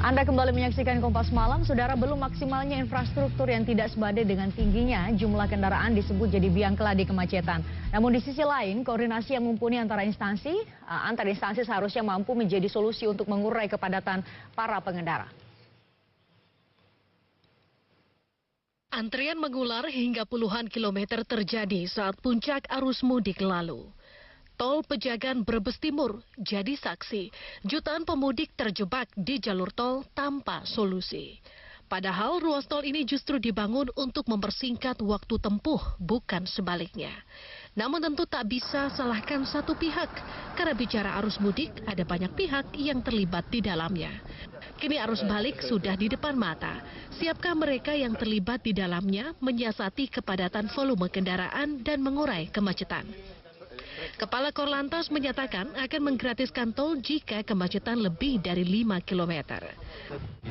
Anda kembali menyaksikan Kompas Malam. Saudara, belum maksimalnya infrastruktur yang tidak sebanding dengan tingginya jumlah kendaraan disebut jadi biang keladi kemacetan. Namun di sisi lain, koordinasi yang mumpuni antara instansi seharusnya mampu menjadi solusi untuk mengurai kepadatan para pengendara. Antrian mengular hingga puluhan kilometer terjadi saat puncak arus mudik lalu. Tol Pejagan Brebes Timur jadi saksi. Jutaan pemudik terjebak di jalur tol tanpa solusi. Padahal ruas tol ini justru dibangun untuk mempersingkat waktu tempuh, bukan sebaliknya. Namun tentu tak bisa salahkan satu pihak, karena bicara arus mudik ada banyak pihak yang terlibat di dalamnya. Kini arus balik sudah di depan mata. Siapkah mereka yang terlibat di dalamnya menyiasati kepadatan volume kendaraan dan mengurai kemacetan? Kepala Korlantas menyatakan akan menggratiskan tol jika kemacetan lebih dari 5 km.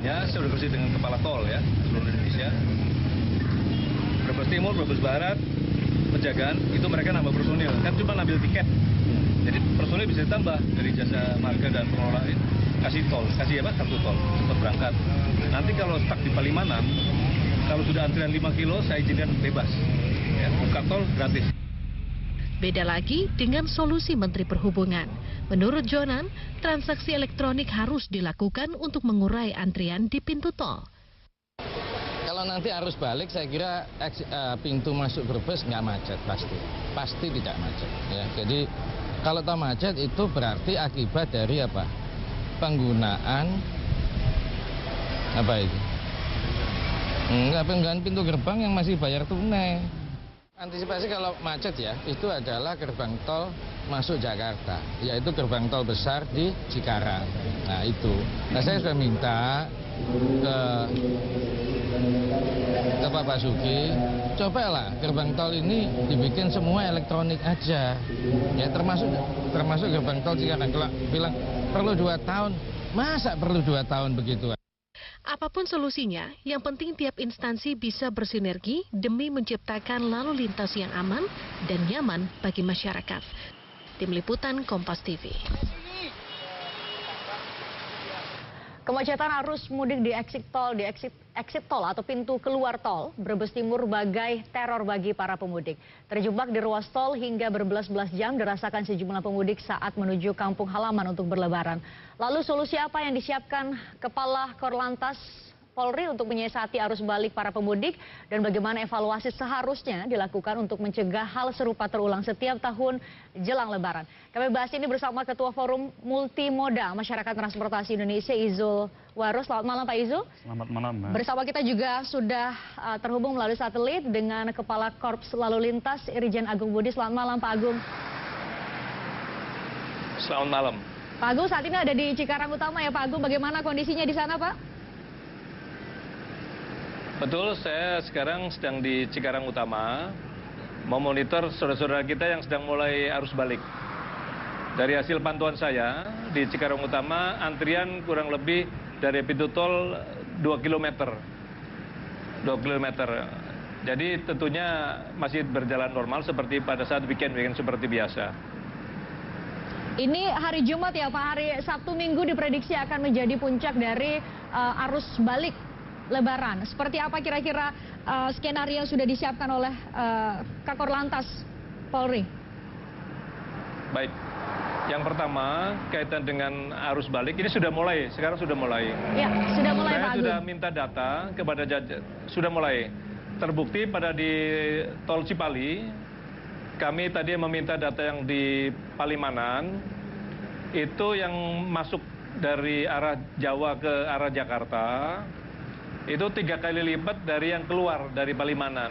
Ya, saya sudah bersih dengan kepala tol ya, seluruh Indonesia. Brebes Timur, Brebes Barat, Pejagan, itu mereka nambah personil. Kan cuma ngambil tiket. Jadi personil bisa ditambah dari jasa marga dan pengelola kasih tol, kartu tol, cepat berangkat. Nanti kalau stuck di Palimanan, kalau sudah antrian 5 kilo, saya izinkan bebas. Ya, buka tol gratis. Beda lagi dengan solusi Menteri Perhubungan. Menurut Jonan, transaksi elektronik harus dilakukan untuk mengurai antrian di pintu tol. Kalau nanti arus balik, saya kira pintu masuk Brebes nggak macet pasti tidak macet. Ya. Jadi kalau tak macet itu berarti akibat dari apa? Penggunaan apa itu? Penggunaan pintu gerbang yang masih bayar tunai. Antisipasi kalau macet ya, itu adalah gerbang tol masuk Jakarta, yaitu gerbang tol besar di Cikarang. Nah itu, saya sudah minta ke Pak Basuki, cobalah gerbang tol ini dibikin semua elektronik aja, ya termasuk gerbang tol Cikarang. Kalau bilang perlu 2 tahun, masa perlu 2 tahun begitu? Apapun solusinya, yang penting tiap instansi bisa bersinergi demi menciptakan lalu lintas yang aman dan nyaman bagi masyarakat. Tim Liputan Kompas TV. Kemacetan arus mudik di exit tol atau pintu keluar tol Brebes Timur bagai teror bagi para pemudik. Terjebak di ruas tol hingga berbelas-belas jam dirasakan sejumlah pemudik saat menuju kampung halaman untuk berlebaran. Lalu solusi apa yang disiapkan Kepala Korlantas Polri untuk menyiasati arus balik para pemudik dan bagaimana evaluasi seharusnya dilakukan untuk mencegah hal serupa terulang setiap tahun jelang Lebaran. Kami bahas ini bersama Ketua Forum Multimoda Masyarakat Transportasi Indonesia, Izul Warus. Selamat malam Pak Izul. Selamat malam, Mbak. Bersama kita juga sudah terhubung melalui satelit dengan Kepala Korps Lalu Lintas Irjen Agung Budi. Selamat malam Pak Agung. Selamat malam. Pak Agung, saat ini ada di Cikarang Utama ya Pak Agung. Bagaimana kondisinya di sana Pak? Betul, saya sekarang sedang di Cikarang Utama, memonitor saudara-saudara kita yang sedang mulai arus balik. Dari hasil pantauan saya, di Cikarang Utama antrian kurang lebih dari pintu tol 2 km. 2 km. Jadi tentunya masih berjalan normal seperti pada saat weekend seperti biasa. Ini hari Jumat ya Pak, hari Sabtu Minggu diprediksi akan menjadi puncak dari arus balik Lebaran. Seperti apa kira-kira skenario yang sudah disiapkan oleh Kakor Lantas Polri? Baik, yang pertama kaitan dengan arus balik ini sekarang sudah mulai. Ya, sudah mulai Pak Saya Agung. sudah minta data kepada sudah mulai. Terbukti pada di Tol Cipali, kami tadi meminta data yang di Palimanan, itu yang masuk dari arah Jawa ke arah Jakarta, itu 3 kali lipat dari yang keluar dari Palimanan.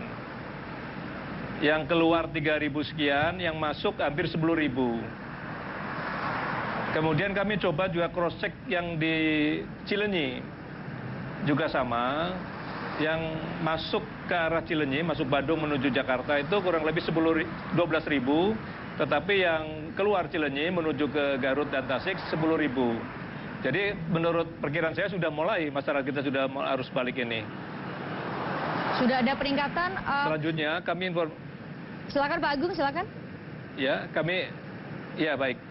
Yang keluar 3.000 sekian, yang masuk hampir 10.000. Kemudian kami coba juga cross check yang di Cilenyi, juga sama. Yang masuk ke arah Cilenyi, masuk Bandung menuju Jakarta itu kurang lebih 12.000, tetapi yang keluar Cilenyi menuju ke Garut dan Tasik 10.000. Jadi menurut perkiraan saya sudah mulai masyarakat kita sudah arus balik ini. Sudah ada peningkatan. Selanjutnya kami Silakan Pak Agung, silakan. Ya, baik.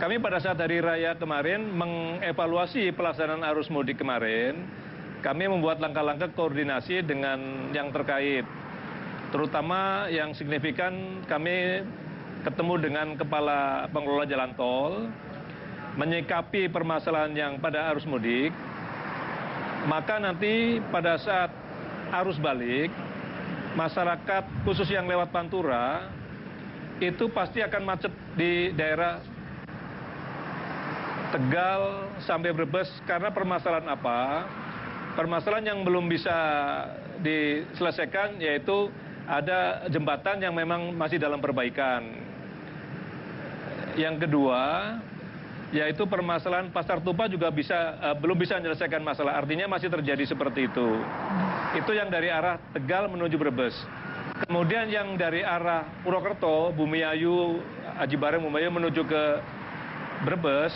kami pada saat hari raya kemarin mengevaluasi pelaksanaan arus mudik kemarin, kami membuat langkah-langkah koordinasi dengan yang terkait. Terutama yang signifikan kami ketemu dengan kepala pengelola jalan tol, menyikapi permasalahan yang pada arus mudik, maka nanti pada saat arus balik, masyarakat khusus yang lewat Pantura, itu pasti akan macet di daerah Tegal sampai Brebes. Karena permasalahan apa? Permasalahan yang belum bisa diselesaikan yaitu ada jembatan yang memang masih dalam perbaikan. Yang kedua, yaitu permasalahan Pasar Tupa juga belum bisa menyelesaikan masalah. Artinya masih terjadi seperti itu. Itu yang dari arah Tegal menuju Brebes. Kemudian yang dari arah Purwokerto, Bumiayu, Aji Bareng, Bumiayu menuju ke Brebes,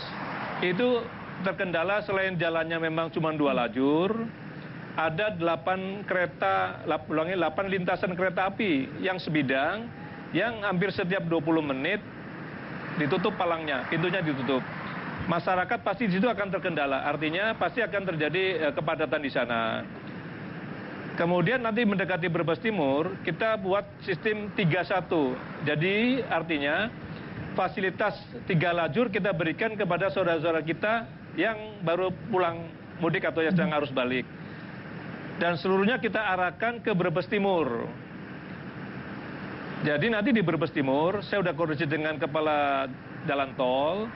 itu terkendala selain jalannya memang cuma 2 lajur, ada 8 lintasan kereta api yang sebidang, yang hampir setiap 20 menit ditutup palangnya, pintunya ditutup. Masyarakat pasti di situ akan terkendala, artinya pasti akan terjadi kepadatan di sana. Kemudian nanti mendekati Brebes Timur, kita buat sistem 3-1. Jadi artinya fasilitas 3 lajur kita berikan kepada saudara-saudara kita yang baru pulang mudik atau yang sedang arus balik. Dan seluruhnya kita arahkan ke Brebes Timur. Jadi nanti di Brebes Timur, saya sudah koordinasi dengan kepala jalan tol,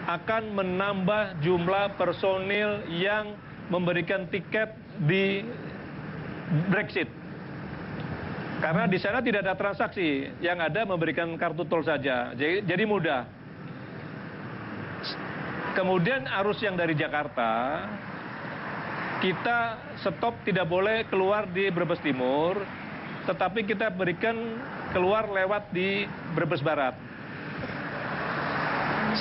akan menambah jumlah personil yang memberikan tiket di Brexit. Karena di sana tidak ada transaksi, yang ada memberikan kartu tol saja, jadi mudah. Kemudian arus yang dari Jakarta, kita stop tidak boleh keluar di Brebes Timur, tetapi kita berikan keluar lewat di Brebes Barat.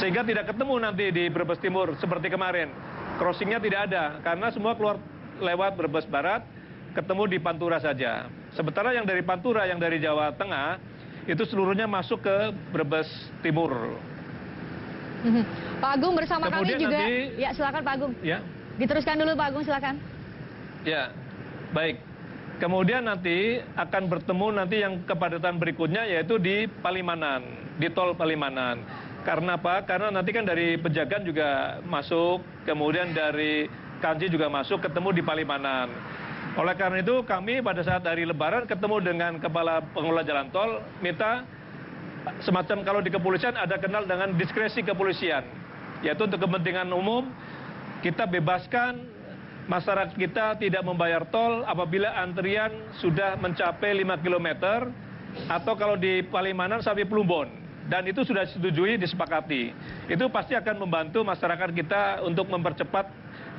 Sehingga tidak ketemu nanti di Brebes Timur seperti kemarin. Crossingnya tidak ada, karena semua keluar lewat Brebes Barat, ketemu di Pantura saja. Sementara yang dari Pantura, yang dari Jawa Tengah, itu seluruhnya masuk ke Brebes Timur. Pak Agung bersama Kemudian kami juga. Nanti, ya silakan Pak Agung. Ya. Diteruskan dulu Pak Agung, silakan. Ya, baik. Kemudian nanti akan bertemu nanti yang kepadatan berikutnya yaitu di Palimanan, di tol Palimanan. Karena apa? Karena nanti kan dari Pejagan juga masuk, kemudian dari Kanci juga masuk, ketemu di Palimanan. Oleh karena itu kami pada saat hari Lebaran ketemu dengan kepala pengelola jalan tol, minta semacam kalau di kepolisian ada kenal dengan diskresi kepolisian, yaitu untuk kepentingan umum kita bebaskan masyarakat kita tidak membayar tol apabila antrian sudah mencapai 5 km atau kalau di Palimanan sampai Plumbon, dan itu sudah disetujui, disepakati. Itu pasti akan membantu masyarakat kita untuk mempercepat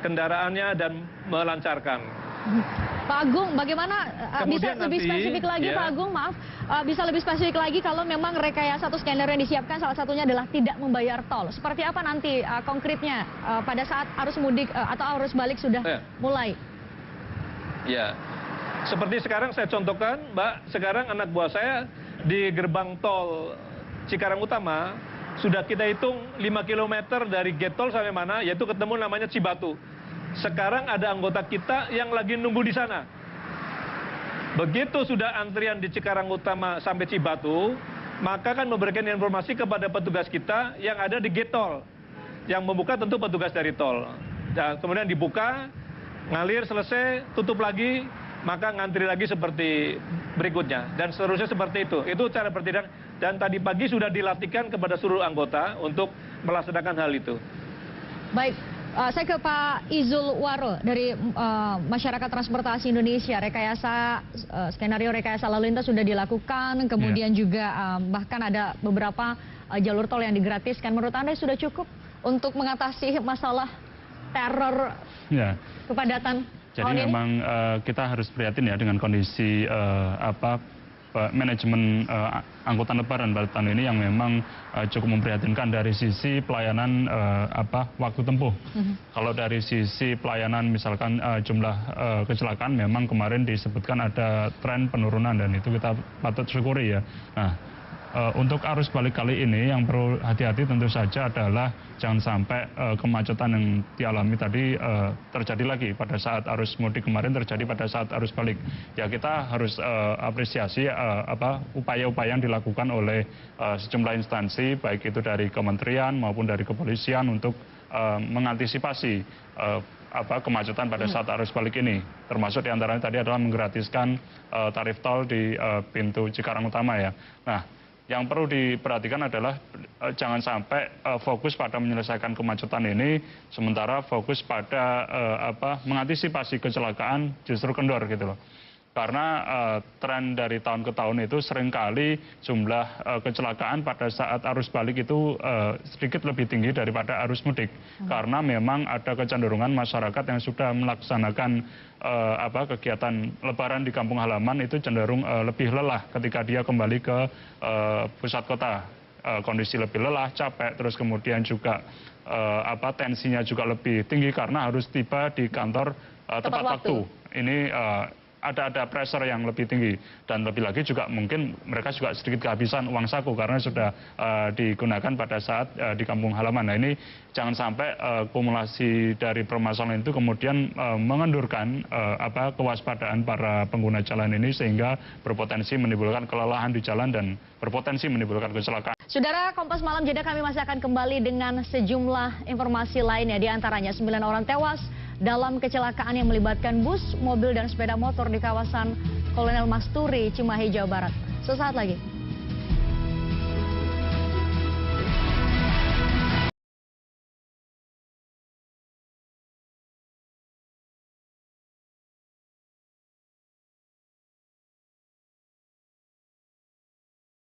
kendaraannya dan melancarkan. Pak Agung, bagaimana bisa lebih spesifik lagi, ya. Pak Agung, maaf, bisa lebih spesifik lagi kalau memang rekayasa atau skenario yang disiapkan salah satunya adalah tidak membayar tol. Seperti apa nanti konkretnya pada saat arus mudik atau arus balik sudah mulai? Ya, seperti sekarang saya contohkan, Mbak, sekarang anak buah saya di gerbang tol Cikarang Utama sudah kita hitung 5 km dari gate tol sampai mana, yaitu ketemu namanya Cibatu. Sekarang ada anggota kita yang lagi nunggu di sana. Begitu sudah antrian di Cikarang Utama sampai Cibatu, maka kan memberikan informasi kepada petugas kita yang ada di gate tol. Yang membuka tentu petugas dari tol. Dan kemudian dibuka, ngalir, selesai, tutup lagi, maka ngantri lagi seperti berikutnya. Dan seterusnya seperti itu. Itu cara bertindak. Dan tadi pagi sudah dilatihkan kepada seluruh anggota untuk melaksanakan hal itu. Baik. Saya ke Pak Izul Waro dari Masyarakat Transportasi Indonesia. Skenario rekayasa lalu lintas sudah dilakukan, kemudian juga bahkan ada beberapa jalur tol yang digratiskan. Menurut Anda sudah cukup untuk mengatasi masalah teror kepadatan? Jadi memang kita harus prihatin ya dengan kondisi manajemen angkutan lebaran pada tahun ini yang memang cukup memprihatinkan dari sisi pelayanan waktu tempuh. Kalau dari sisi pelayanan misalkan jumlah kecelakaan memang kemarin disebutkan ada tren penurunan dan itu kita patut syukuri ya. Nah, Untuk arus balik kali ini yang perlu hati-hati tentu saja adalah jangan sampai kemacetan yang dialami tadi terjadi lagi pada saat arus mudik kemarin terjadi pada saat arus balik. Ya kita harus apresiasi upaya-upaya yang dilakukan oleh sejumlah instansi baik itu dari kementerian maupun dari kepolisian untuk mengantisipasi kemacetan pada saat arus balik ini. Termasuk diantaranya tadi adalah menggratiskan tarif tol di pintu Cikarang Utama ya. Nah, yang perlu diperhatikan adalah jangan sampai fokus pada menyelesaikan kemacetan ini, sementara fokus pada mengantisipasi kecelakaan justru kendor gitu loh. Karena tren dari tahun ke tahun itu seringkali jumlah kecelakaan pada saat arus balik itu sedikit lebih tinggi daripada arus mudik. Karena memang ada kecenderungan masyarakat yang sudah melaksanakan kegiatan lebaran di kampung halaman itu cenderung lebih lelah ketika dia kembali ke pusat kota. Kondisi lebih lelah, capek, terus kemudian juga tensinya juga lebih tinggi karena harus tiba di kantor tepat waktu. Ini ada pressure yang lebih tinggi dan lebih lagi juga mungkin mereka juga sedikit kehabisan uang saku karena sudah digunakan pada saat di kampung halaman. Nah ini jangan sampai kumulasi dari permasalahan itu kemudian mengendurkan kewaspadaan para pengguna jalan ini sehingga berpotensi menimbulkan kelelahan di jalan dan berpotensi menimbulkan kecelakaan. Saudara, Kompas Malam Jeda kami masih akan kembali dengan sejumlah informasi lainnya, di antaranya 9 orang tewas dalam kecelakaan yang melibatkan bus, mobil, dan sepeda motor di kawasan Kolonel Masturi, Cimahi, Jawa Barat. Sesaat lagi.